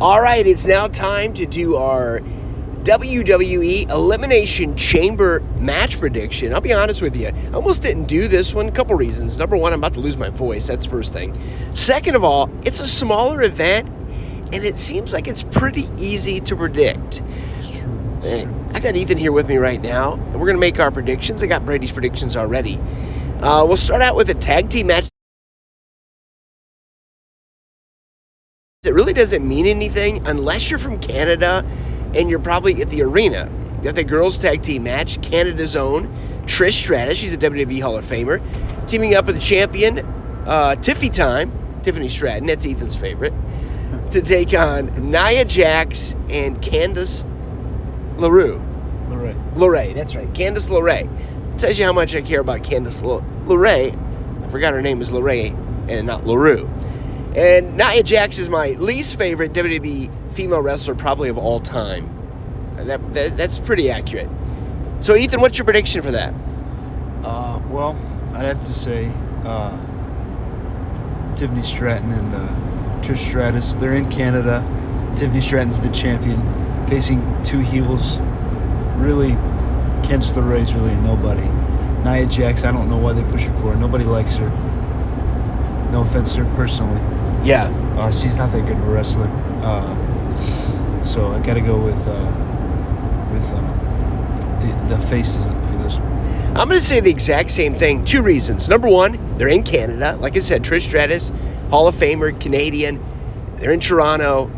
All right, it's now time to do our WWE Elimination Chamber match prediction. I'll be honest with you, I almost didn't do this one. A couple reasons. Number one, I'm about to lose my voice. That's first thing. Second of all, it's a smaller event, and it seems like it's pretty easy to predict. It's true. I got Ethan here with me right now, and we're going to make our predictions. I got Brady's predictions already. We'll start out with a tag team match. It really doesn't mean anything unless you're from Canada and you're probably at the arena. You got the girls tag team match, Canada's own Trish Stratus. She's a WWE Hall of Famer, teaming up with the champion Tiffany Stratton. That's Ethan's favorite, to take on Nia Jax and Candice LeRae. That's right, Candice LeRae. Tells you how much I care about Candice LeRae. I forgot her name is LeRae and not LaRue. And Nia Jax is my least favorite WWE female wrestler probably of all time. That's pretty accurate. So, Ethan, what's your prediction for that? Well, I'd have to say Tiffany Stratton and Trish Stratus. They're in Canada. Tiffany Stratton's the champion, facing two heels. Really, Candice LeRae's really a nobody. Nia Jax, I don't know why they push her for. Nobody likes her. No offense to her personally. Yeah. She's not that good of a wrestler. So I got to go with the faces for this one. I'm going to say the exact same thing. Two reasons. Number one, they're in Canada. Like I said, Trish Stratus, Hall of Famer, Canadian. They're in Toronto.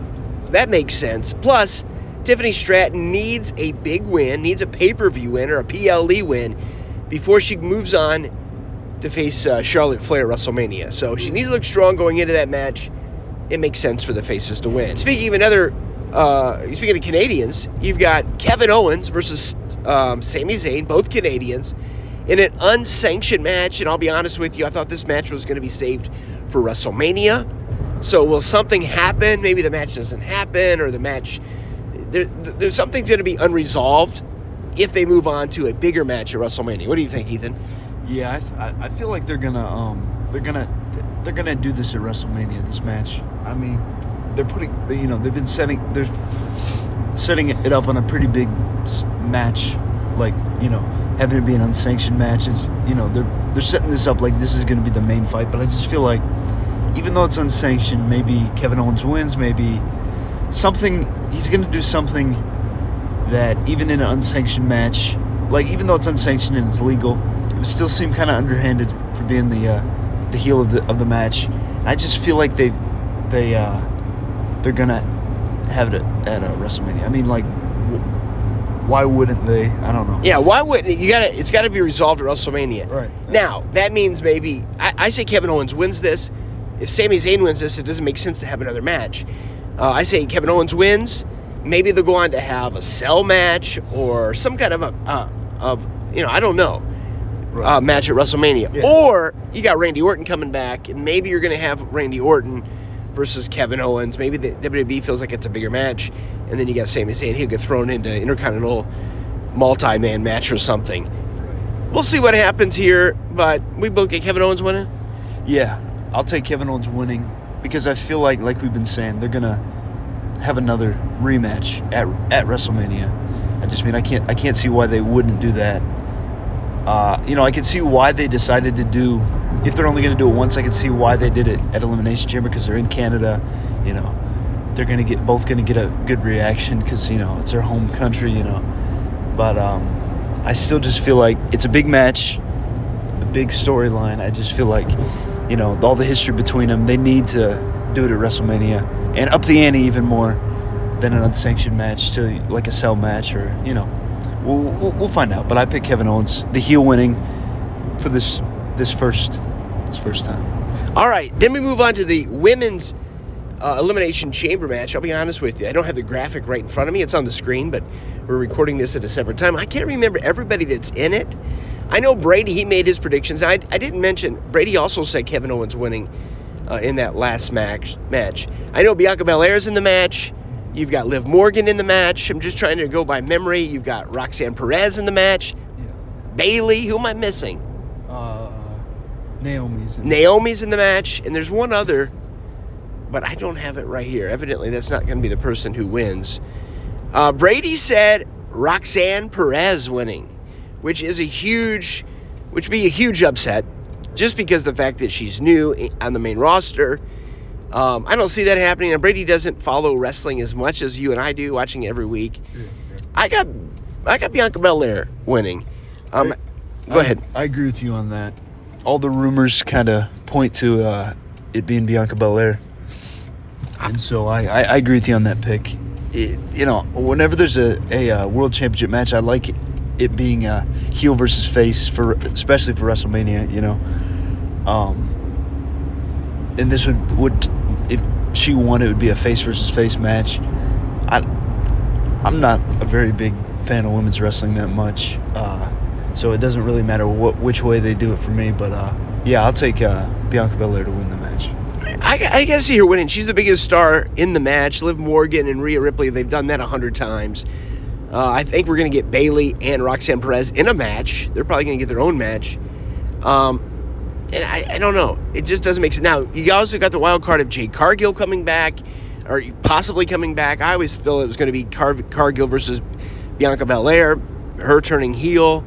So that makes sense. Plus, Tiffany Stratton needs a big win, needs a pay-per-view win or a PLE win before she moves on to face Charlotte Flair at WrestleMania. So she needs to look strong going into that match. It makes sense for the faces to win. Speaking of Canadians, you've got Kevin Owens versus Sami Zayn, both Canadians, in an unsanctioned match. And I'll be honest with you, I thought this match was going to be saved for WrestleMania. So will something happen? Maybe the match doesn't happen, or the match, there's something's going to be unresolved if they move on to a bigger match at WrestleMania. What do you think, Ethan? Yeah, I feel like they're gonna do this at WrestleMania. This match. I mean, they're setting it up on a pretty big match, like having it be an unsanctioned match. Is they're setting this up like this is gonna be the main fight. But I just feel like even though it's unsanctioned, maybe Kevin Owens wins. Maybe he's gonna do something that even in an unsanctioned match, like even though it's unsanctioned and it's legal, it would still seem kind of underhanded for being the heel of the match. And I just feel like they're gonna have it at WrestleMania. I mean, like, why wouldn't they? I don't know. Yeah, why wouldn't it? It's got to be resolved at WrestleMania. Right. Now that means maybe I say Kevin Owens wins this. If Sami Zayn wins this, it doesn't make sense to have another match. I say Kevin Owens wins. Maybe they'll go on to have a cell match or some kind of I don't know. Right. Match at WrestleMania. Yeah. Or you got Randy Orton coming back, and maybe you're going to have Randy Orton versus Kevin Owens. Maybe the WWE feels like it's a bigger match, and then you got Sami Zayn. He'll get thrown into Intercontinental multi-man match or something. Right. We'll see what happens here, but we both get Kevin Owens winning? Yeah, I'll take Kevin Owens winning because I feel like we've been saying, they're going to have another rematch at WrestleMania. I can't see why they wouldn't do that. I can see why they decided to do, if they're only going to do it once, I can see why they did it at Elimination Chamber, because they're in Canada. They're both going to get a good reaction because, it's their home country, But I still just feel like it's a big match, a big storyline. I just feel like, all the history between them, they need to do it at WrestleMania and up the ante even more than an unsanctioned match to like a cell match or, We'll find out, but I pick Kevin Owens, the heel, winning for this first time. All right, then we move on to the women's Elimination Chamber match. I'll be honest with you, I don't have the graphic right in front of me. It's on the screen, but we're recording this at a separate time. I can't remember everybody that's in it. I know Brady, he made his predictions. I didn't mention, Brady also said Kevin Owens winning in that last match. I know Bianca Belair's in the match. You've got Liv Morgan in the match. I'm just trying to go by memory. You've got Roxanne Perez in the match. Yeah. Bayley. Who am I missing? Naomi's in the match. And there's one other but I don't have it right here. Evidently, that's not going to be the person who wins. Brady said Roxanne Perez winning, which would be a huge upset, just because of the fact that she's new on the main roster. I don't see that happening. And Brady doesn't follow wrestling as much as you and I do, watching it every week. I got Bianca Belair winning. Go ahead. I agree with you on that. All the rumors kind of point to it being Bianca Belair. And so I agree with you on that pick. Whenever there's a world championship match, I like it being heel versus face, especially for WrestleMania, and this would if she won, it would be a face versus face match. I'm not a very big fan of women's wrestling that much, so it doesn't really matter which way they do it for me. But I'll take Bianca Belair to win the match. I gotta see her winning. She's the biggest star in the match. Liv Morgan and Rhea Ripley, they've done that 100 times. I think we're gonna get Bayley and Roxanne Perez in a match. They're probably gonna get their own match. And I don't know. It just doesn't make sense. Now, you also got the wild card of Jade Cargill coming back, or possibly coming back. I always feel it was going to be Cargill versus Bianca Belair, her turning heel.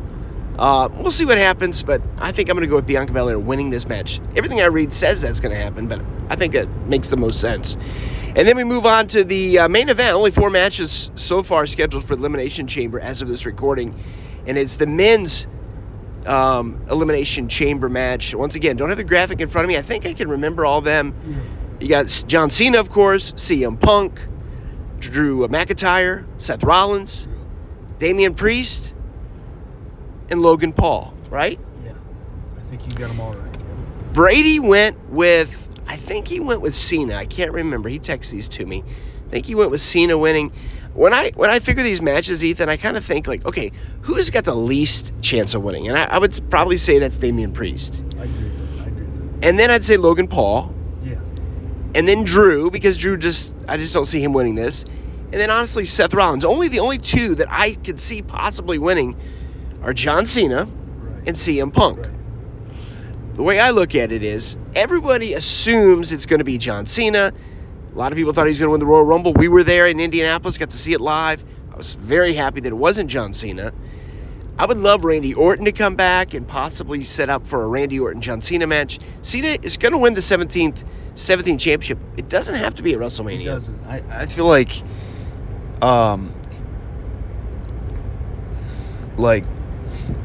We'll see what happens, but I think I'm going to go with Bianca Belair winning this match. Everything I read says that's going to happen, but I think that makes the most sense. And then we move on to the main event. Only 4 matches so far scheduled for the Elimination Chamber as of this recording, and it's the men's Elimination Chamber match. Once again, don't have the graphic in front of me. I think I can remember all of them. You got John Cena, of course, CM Punk, Drew McIntyre, Seth Rollins, Damian Priest, and Logan Paul, right? Yeah, I think you got them all right. Brady went with Cena. I can't remember. He texted these to me. I think he went with Cena winning. When I figure these matches, Ethan, I kind of think like, okay, who's got the least chance of winning? And I would probably say that's Damian Priest. I agree with that. And then I'd say Logan Paul. Yeah. And then Drew, because I just don't see him winning this. And then honestly, Seth Rollins. The only 2 that I could see possibly winning are John Cena and CM Punk. Right. The way I look at it is everybody assumes it's going to be John Cena. A lot of people thought he was going to win the Royal Rumble. We were there in Indianapolis, got to see it live. I was very happy that it wasn't John Cena. I would love Randy Orton to come back and possibly set up for a Randy Orton-John Cena match. Cena is going to win the 17th championship. It doesn't have to be at WrestleMania. It doesn't. I feel like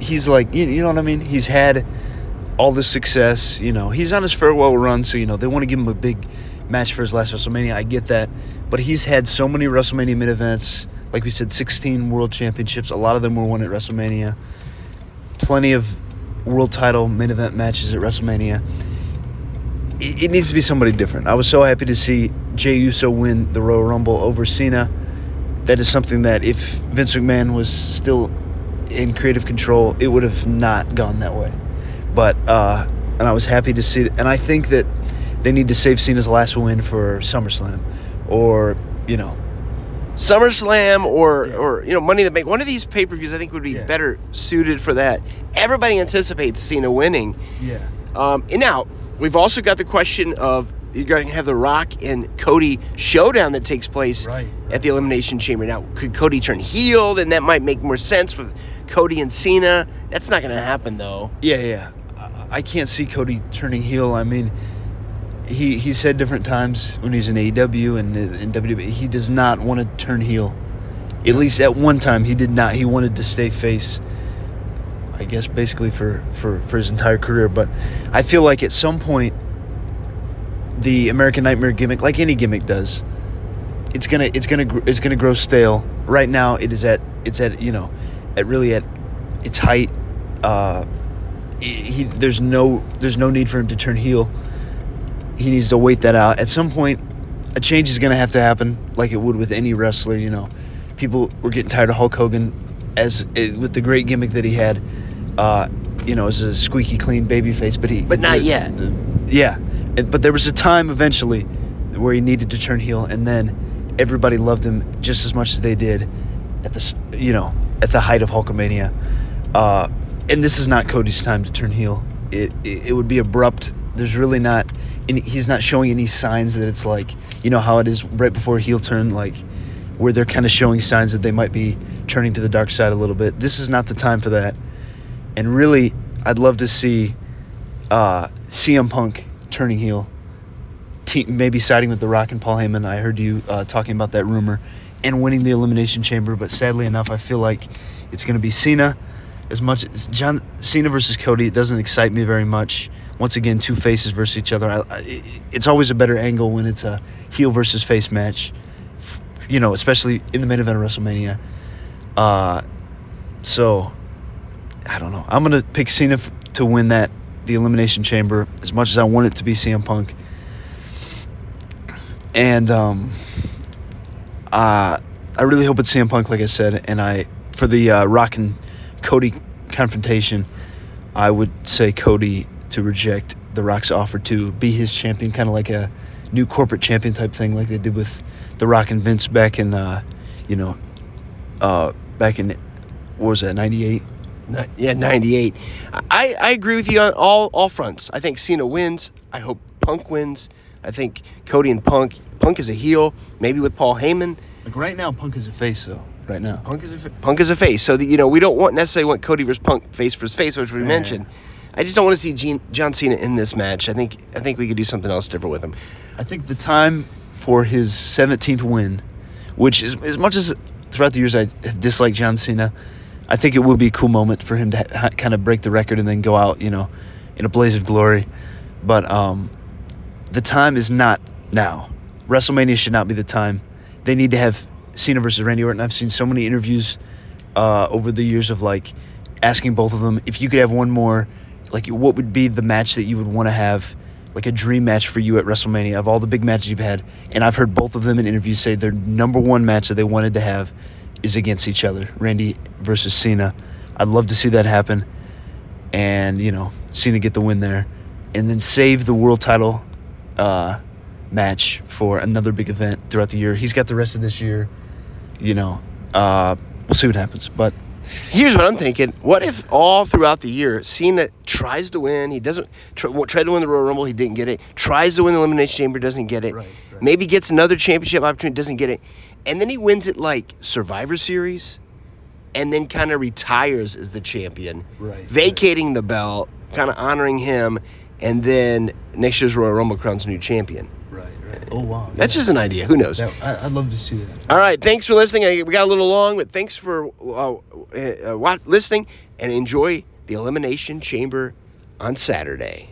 he's like, you know what I mean? He's had all the success. He's on his farewell run, so, they want to give him a big match for his last WrestleMania. I get that. But he's had so many WrestleMania main events. Like we said, 16 world championships. A lot of them were won at WrestleMania. Plenty of world title main event matches at WrestleMania. It needs to be somebody different. I was so happy to see Jey Uso win the Royal Rumble over Cena. That is something that if Vince McMahon was still in creative control, it would have not gone that way. But and I was happy to see that. And I think that they need to save Cena's last win for SummerSlam, or SummerSlam, or Money in the Bank. One of these pay-per-views I think would be better suited for that. Everybody anticipates Cena winning. Yeah. And now we've also got the question of you're going to have the Rock and Cody showdown that takes place at the Elimination Chamber. Now, could Cody turn heel? Then that might make more sense with Cody and Cena. That's not going to happen, though. Yeah. I can't see Cody turning heel. I mean, he said different times when he's in AEW and in WWE, he does not want to turn heel. At least at one time, he did not. He wanted to stay face, I guess, basically for his entire career. But I feel like at some point, the American Nightmare gimmick, like any gimmick does, it's gonna grow stale. Right now, it's at its height. There's no need for him to turn heel. He needs to wait that out. At some point, a change is going to have to happen, like it would with any wrestler. People were getting tired of Hulk Hogan with the great gimmick that he had. As a squeaky clean babyface, but not yet. Yeah, but there was a time eventually where he needed to turn heel, and then everybody loved him just as much as they did at the height of Hulkamania. And this is not Cody's time to turn heel. It would be abrupt there's really not, he's not showing any signs that it's like, you know how it is right before a heel turn, like where they're kind of showing signs that they might be turning to the dark side a little bit. This is not the time for that. And really, I'd love to see CM Punk turning heel, maybe siding with The Rock and Paul Heyman. I heard you talking about that rumor, and winning the Elimination Chamber. But sadly enough, I feel like it's going to be Cena. As much as Cena versus Cody, it doesn't excite me very much. Once again, two faces versus each other. It's always a better angle when it's a heel versus face match, you know, especially in the main event of WrestleMania. So, I don't know. I'm going to pick Cena to win the Elimination Chamber, as much as I want it to be CM Punk. And I really hope it's CM Punk, like I said. And for the Rock and Cody confrontation, I would say Cody to reject The Rock's offer to be his champion, kind of like a new corporate champion type thing, like they did with The Rock and Vince back in, back in, what was that, 98? Yeah, 98. I agree with you on all fronts. I think Cena wins. I hope Punk wins. I think Cody and Punk is a heel, maybe with Paul Heyman. Like right now, Punk is a face, though. Right now, Punk is a face. So we don't necessarily want Cody versus Punk face versus face, which we mentioned. I just don't want to see John Cena in this match. I think we could do something else different with him. I think the time for his 17th win, which is, as much as throughout the years I have disliked John Cena, I think it will be a cool moment for him to kind of break the record and then go out, in a blaze of glory. But the time is not now. WrestleMania should not be the time. They need to have Cena versus Randy Orton. I've seen so many interviews over the years of like asking both of them if you could have one more, like what would be the match that you would want to have, like a dream match for you at WrestleMania of all the big matches you've had. And I've heard both of them in interviews say their number one match that they wanted to have is against each other, Randy versus Cena. I'd love to see that happen, and Cena get the win there, and then save the world title match for another big event throughout the year. He's got the rest of this year. We'll see what happens. But here's what I'm thinking. What if all throughout the year, Cena tries to win, he doesn't try to win the Royal Rumble, he didn't get it, tries to win the Elimination Chamber, doesn't get it, right. Maybe gets another championship opportunity, doesn't get it, and then he wins it like Survivor Series, and then kind of retires as the champion, vacating the belt, kind of honoring him, and then next year's Royal Rumble crowns a new champion. Right. Oh, wow. That's just an idea. Who knows? I'd love to see that. All right. Thanks for listening. We got a little long, but thanks for listening, and enjoy the Elimination Chamber on Saturday.